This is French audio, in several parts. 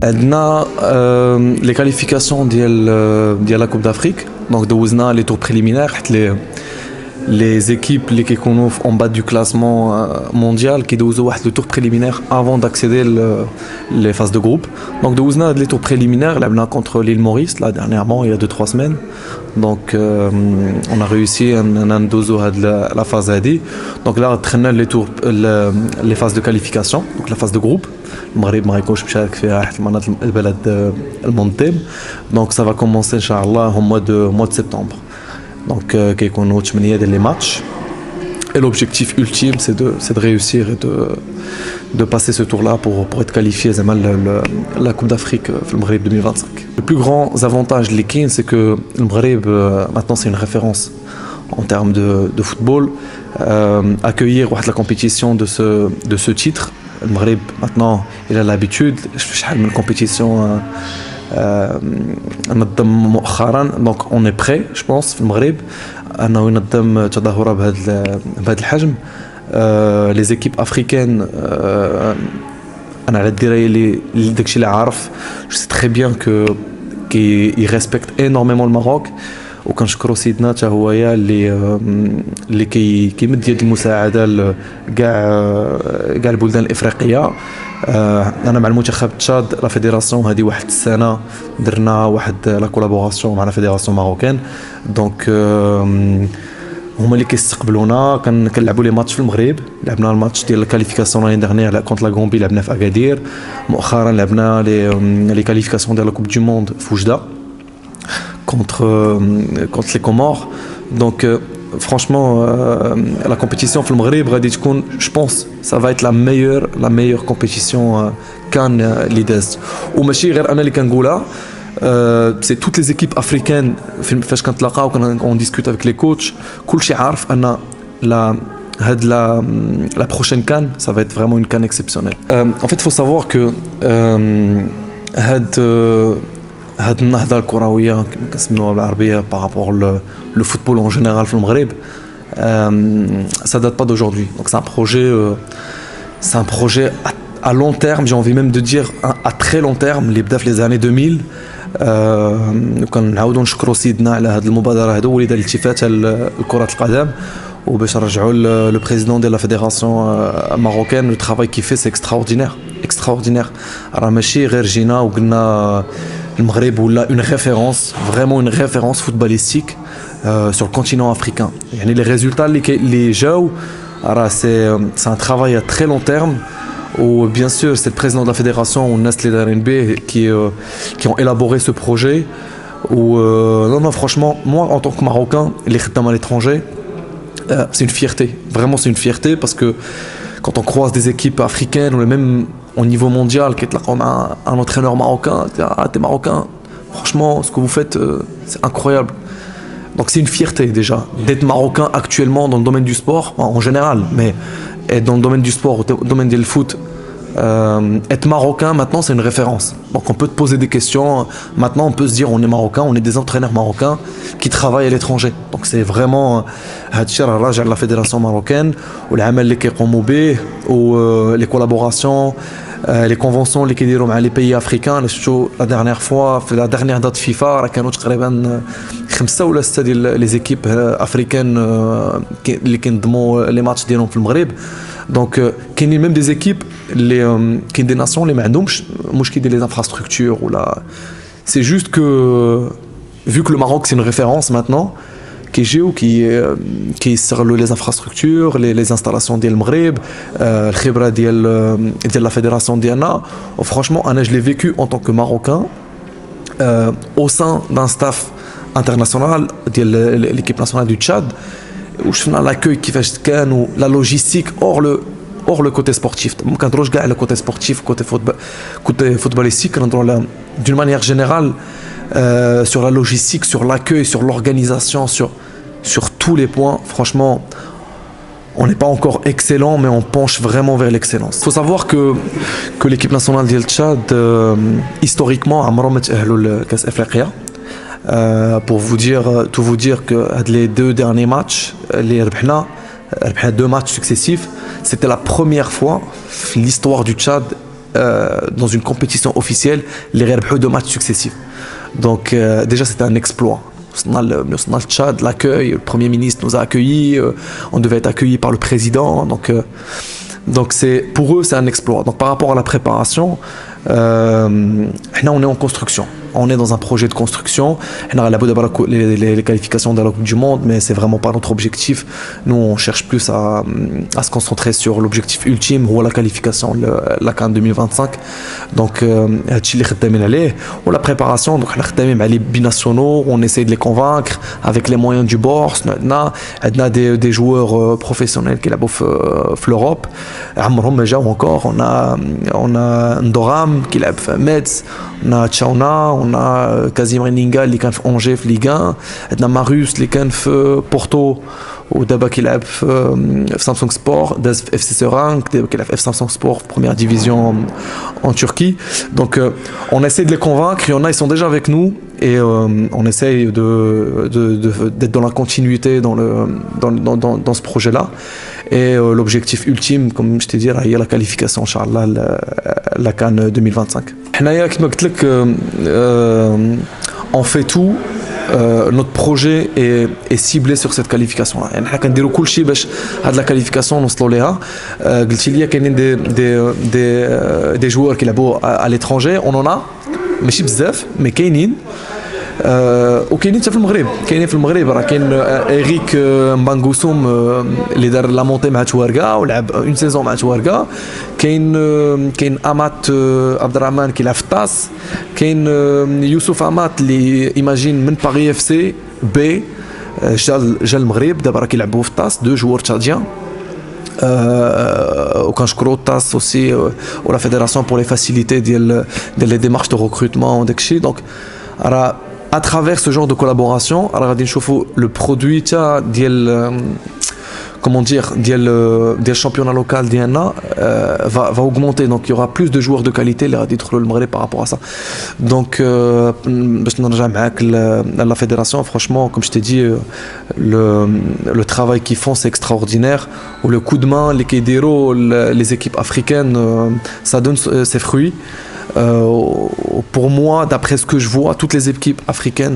عندنا les qualifications ديال la Coupe d'Afrique. Donc دوزنا les tours préliminaires حتى les équipes اللي كيكونوا en bas du classement mondial كيدوزوا واحد le tour préliminaire avant d'accéder les phases de groupe. Donc دوزنا les tours préliminaires لعبنا contre l'île Maurice là dernièrement il y a 2-3 semaines. Donc on a réussi à ندوزوا la phase هذه. Donc là دخلنا les phases de qualification, donc la phase de groupe. المغرب ما غيكونش مشارك فيها حتى المناطق البلد المنظم. Donc ça va commencer inchallah au mois de septembre. Donc كيكونوا 8 ديال les matchs. Et l'objectif ultime c'est de réussir et de passer ce tour-là pour être qualifié à la Coupe d'Afrique في المغرب 2025. Le plus grand avantage de l'Ekin, c'est que le Maghreb maintenant c'est une référence en termes de football. Accueillir la compétition de ce titre. Le Maghreb maintenant il a l'habitude. شحال من compétition نظم مؤخرا. Donc on est prêt je pense في المغرب انه ينظم تظاهره بهذا الحجم. Les équipes africaines انا على الدرايه اللي داكشي اللي عارف je sais très bien que qu'ils respectent énormément le Maroc. وكنشكروا سيدنا حتى هويا اللي كيمد يد المساعده لكاع البلدان الافريقيه. انا مع المنتخب تشاد لا فيدراسيون هذه واحد السنه درنا واحد لا كولابوراسيون مع لا فيدراسيون ماروكان. دونك هما اللي كيستقبلونا. كنلعبوا لي ماتش في المغرب. لعبنا الماتش ديال الكاليفيكاسيون لاني دغنيير كونت لا غومبي لعبنا في اكادير. مؤخرا لعبنا لي كاليفيكاسيون ديال لا كوب دو موند في وجده contre les Comores. Donc franchement la compétition في المغرب غادي تكون je pense ça va être la meilleure compétition كان اللي دازت. وماشي غير انا اللي كنقولها. C'est toutes les équipes africaines فاش كنتلاقاو on discute avec les coachs كلشي عارف ان la prochaine CAN ça va être vraiment une CAN exceptionnelle. En fait il faut savoir que هاد النهضه الكرويه كما كنسميوها بالعربيه بارابور لو فوتبول en général في المغرب ça date pas d'aujourd'hui. Donc c'est un projet à long terme, j'ai envie même de dire à très long terme اللي بدا في les années 2000. وكنعاودوا نشكروا سيدنا على هذه المبادره هذو وليد الالتفات لكره القدم وباش نرجعوا لو بريزيدون ديال لا فيدراسيون ماروكان. لو ترافاي كي في سي اكستراوردينير. راه ماشي غير جينا وقلنا المغرب ولا une référence, vraiment une référence footballistique sur le continent africain. يعني les résultats اللي جاو راه c'est un travail à très long terme. Ou bien sûr c'est le président de la fédération ou الناس اللي دايرين به qui ont élaboré ce projet. Ou non franchement moi en tant que Marocain اللي خدام à l'étranger c'est une fierté. Vraiment c'est une fierté parce que quand on croise des équipes africaines ou même au niveau mondial, on a un entraîneur marocain, t'es marocain, franchement ce que vous faites c'est incroyable. Donc c'est une fierté déjà d'être marocain actuellement dans le domaine du sport en général, mais être dans le domaine du sport, au domaine du foot, être marocain maintenant c'est une référence. Donc on peut te poser des questions, maintenant on peut se dire on est marocain, on est des entraîneurs marocains qui travaillent à l'étranger. Donc c'est vraiment هادشي راه راجع la fédération marocaine والعمل اللي كيقوموا به و les collaborations les conventions اللي كيديروا مع les pays africains. شفتوا la dernière fois في la dernière date FIFA راه كانوا تقريبا 5 ولا 6 ديال les équipes africaines اللي كينظموا les matchs ديالهم في المغرب. Donc كاينين même des équipes اللي كاين des nations اللي ما عندهمش مشكل ديال les infrastructures ولا c'est juste que vu que le Maroc c'est une référence maintenant qui يسر les infrastructures les installations ديال المغرب الخبره ديال la fédération ديالنا. Franchement انا je l'ai vécu en tant que Marocain au sein d'un staff international ديال l'équipe nationale du Tchad. وشفنا l'accueil كيفاش كان و la logistique hors le côté sportif. ما كنهضروش كاع على côté sportif côté footballistique كنهضروا d'une manière générale sur la logistique, sur l'accueil, sur l'organisation, sur tous les points. Franchement on n'est pas encore excellent mais on penche vraiment vers l'excellence. Il faut savoir que l'équipe nationale ديال Tchad historiquement عمرهم ما تأهلوا لكأس افريقيا. Pour tout vous dire que les 2 derniers matchs les ربحنا 2 matchs successifs. C'était la première fois dans l'histoire du Tchad dans une compétition officielle les ربحوا 2 matchs successifs. Donc déjà c'était un exploit. On a le Tchad, l'accueil, le Premier ministre nous a accueillis, on devait être accueillis par le président, donc c'est, pour eux c'est un exploit. Donc par rapport à la préparation, on est en construction. On est dans un projet de construction. On a les qualifications de la Coupe du Monde, mais c'est vraiment pas notre objectif. Nous, on cherche plus à se concentrer sur l'objectif ultime, ou la qualification, la CAN 2025. Donc, ou la préparation. Donc, on a les binationaux, on essaie de les convaincre avec les moyens du bord. On a des joueurs professionnels qui l'ont fait l'Europe. Encore, on a Ndoram qui l'a fait Metz, on a Tchaouna, on a Kazim Reninga qui est en Angers Ligue 1, on a Marius qui est en Porto ou d'abord qui l'a fait Samsung Sport, FC Serang qui l'a fait Samsung Sport première division en Turquie. Donc on essaie de les convaincre, il y en a, ils sont déjà avec nous et on essaie d'être dans la continuité dans ce projet-là. Et l'objectif ultime, comme je t'ai dit, il y a la qualification, Inch'Allah, la CAN 2025. On fait tout. Notre projet est ciblé sur cette qualification. يعني احنا كنديروا كل شيء باش هاد لا كاليفيكاسيون نوصلوا ليها. قلت لي كاينين دي joueurs qui لعبوا à l'étranger, on en a ماشي بزاف مي كاينين. وكاينين حتى في المغرب راه كاين إيريك مبانغوسوم اللي دار لا مونتي مع توارقا ولعب اون سيزون مع توارقا. كاين امات عبد الرحمن كيلعب في الطاس. كاين يوسف امات اللي ايماجين من باغي اف سي بي جا المغرب دابا راه كيلعبوا في الطاس. 2 joueurs تشاديان. وكنشكروا الطاس aussi ولا فيدراسيون pour les facilités ديال les démarches de recrutement وداكشي. دونك راه à travers ce genre de collaboration, le produit du championnat local va augmenter. Donc il y aura plus de joueurs de qualité par rapport à ça. Donc la fédération, franchement, comme je t'ai dit, le travail qu'ils font, c'est extraordinaire. Ou le coup de main, les équipes africaines, ça donne ses fruits. Pour moi, d'après ce que je vois, toutes les équipes africaines,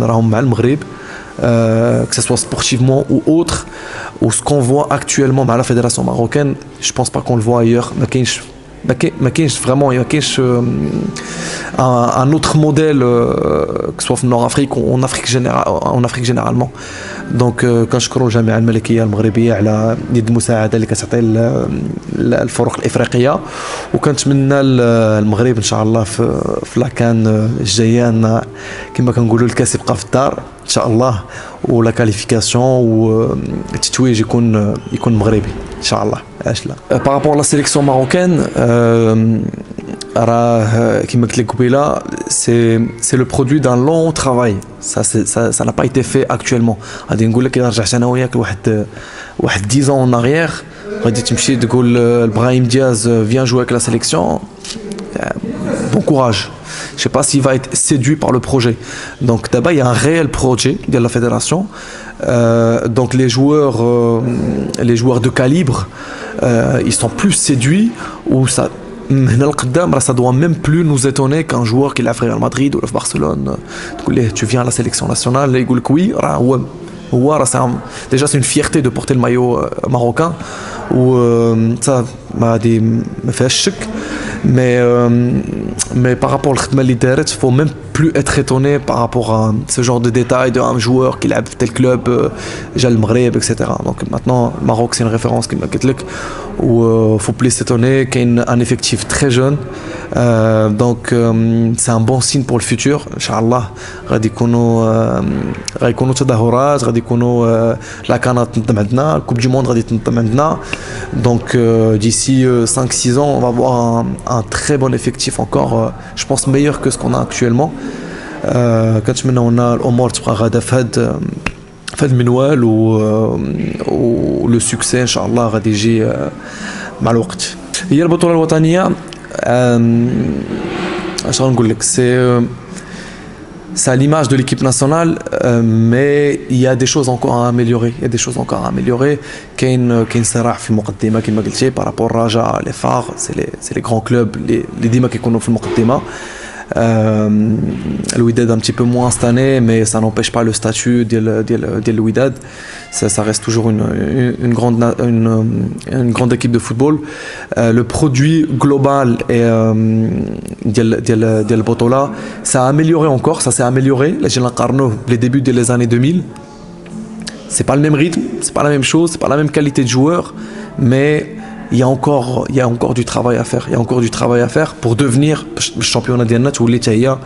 que ce soit sportivement ou autre, ou ce qu'on voit actuellement à la fédération marocaine, je pense pas qu'on le voit ailleurs. Vraiment, il y a un autre modèle, que ce soit en Nord-Afrique ou en Afrique généralement. Donc كنشكروا الجامعة الملكية المغربية على يد المساعدة اللي كتعطي الفرق الإفريقية. وكنتمنى المغرب إن شاء الله في لاكان الجاية كما كنقولوا الكاس يبقى في الدار إن شاء الله. ولا كاليفيكاسيون والتتويج يكون مغربي إن شاء الله. عاش لا. Par rapport à la sélection marocaine, كما قلت لك قبيله, c'est le produit d'un long travail. Ça n'a pas été fait actuellement. غادي نقول لك الا رجعت انا وياك واحد 10 ans en arrière, غادي تمشي تقول لابراهيم دياز viens jouer avec la sélection, bon courage. Je sais pas s'il va être séduit par le projet. Donc d'abord il y a un réel projet de la fédération. Donc les joueurs de calibre, ils sont plus séduits, ou ça ça doit même plus nous étonner qu'un joueur qui l'a fait Real Madrid ou à Barcelone, tu viens à la sélection nationale, il dit oui, déjà c'est une fierté de porter le maillot marocain, ou ça m'a fait chic. Mais par rapport au il ne faut même plus être étonné par rapport à ce genre de détails d'un joueur qui a tel club, Jal Maghreb, etc. Donc maintenant, le Maroc c'est une référence qui m'a dit où il ne faut plus s'étonner qu'il y ait un effectif très jeune. Donc c'est un bon signe pour le futur. Inch'Allah, غادي يكونوا تظاهرات, غادي يكونوا la CAN تنظم عندنا, la Coupe du Monde غادي تنظم عندنا. Donc d'ici 5-6 ans, on va avoir un très bon effectif encore, je pense meilleur que ce qu'on a actuellement. كنتمنى هنا الامور تبقى غاده في هذا المنوال, و لو سوكسي ان شاء الله غادي يجي مع الوقت. هي البطوله الوطنيه, اش غنقول لك, c'est à l'image de l'équipe nationale, mais il y a des choses encore à améliorer. Il y a des choses encore à améliorer. كاين صراع في المقدمة كما قلتي par rapport Raja, les phares, c'est les grands clubs les ديما كيكونوا في المقدمة. Le Wydad un petit peu moins cette année, mais ça n'empêche pas le statut de le Wydad. Ça reste toujours une grande équipe de football. Le produit global de Botola, ça a amélioré encore, ça s'est amélioré. Les débuts des années 2000, c'est pas le même rythme, c'est pas la même chose, c'est pas la même qualité de joueur, mais il y a encore du travail à faire. Il y a encore du travail à faire pour devenir le championnat ديالنا تولي حتى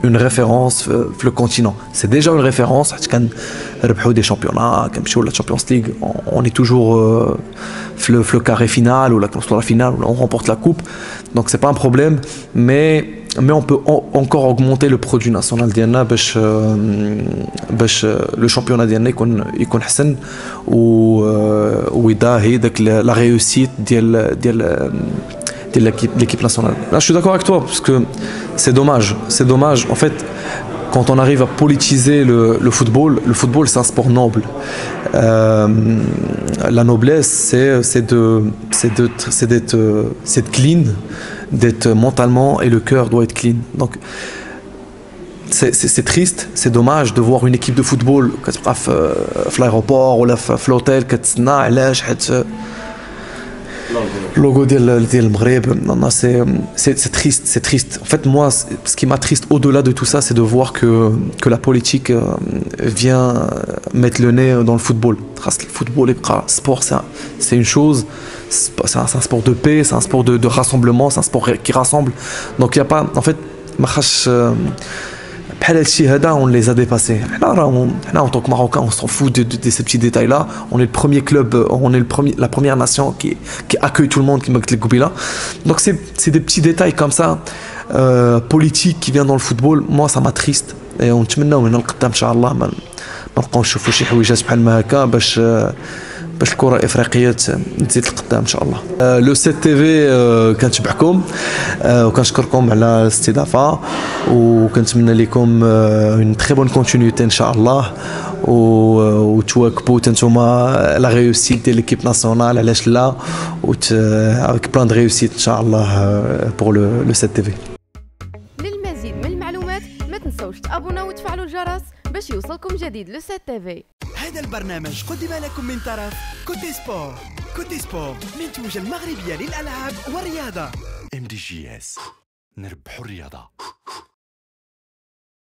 une référence في le continent. C'est déjà une référence حيت كنربحوا des championnats, كنمشيو la Champions League, on est toujours في le carré final ou la finale, on remporte la coupe. Donc c'est pas un problème, mais on peut encore augmenter le produit national ديالنا باش le championnat ديالنا يكون حسن ويضاهي داك la réussite ديال l'équipe nationale. Là, je suis d'accord avec toi parce que c'est dommage. En fait, quand on arrive à politiser le football c'est un sport noble. La noblesse, c'est d'être clean, d'être mentalement, et le cœur doit être clean. Donc c'est triste, c'est dommage de voir une équipe de football كتبقى في l'aéroport ولا في l'hôtel كتسنى علاش حيت logo ديال المغرب. Non, c'est triste. En fait, moi, ce qui m'attriste au-delà de tout ça, c'est de voir que la politique vient mettre le nez dans le football. Le football est sport, c'est une chose, c'est un sport de paix, c'est un sport de rassemblement, c'est un sport qui rassemble. Donc il y a pas, en fait, on les a dépassés. En tant que Marocains, on s'en fout de ces petits détails-là. On est le premier club, on est la première nation qui accueille tout le monde, qui met les goupilles là. Donc c'est des petits détails comme ça, politiques, qui viennent dans le football. Moi, ça m'attriste. Et on te maintenant, إن شاء الله ما نبقاوش نشوفوا شي حويجات بحال ما هكا باش الكرة الإفريقية تزيد لقدام إن شاء الله. لو سيت تي في كنتبعكم وكنشكركم على الاستضافة وكنتمنى لكم une très bonne continuité إن شاء الله وتواكبوا نتوما لا ريوسيت ديال ليكيب ناسيونال علاش لا avec plein de réussite إن شاء الله pour le 7 TV. للمزيد من المعلومات ما تنسوش تابوناو وتفعلوا الجرس باش يوصلكم جديد لو 7 TV. هذا البرنامج قدم لكم من طرف كوتي سبور. كوتي سبور منتوجة المغربية للألعاب والرياضة. MDGS نربحوا الرياضة.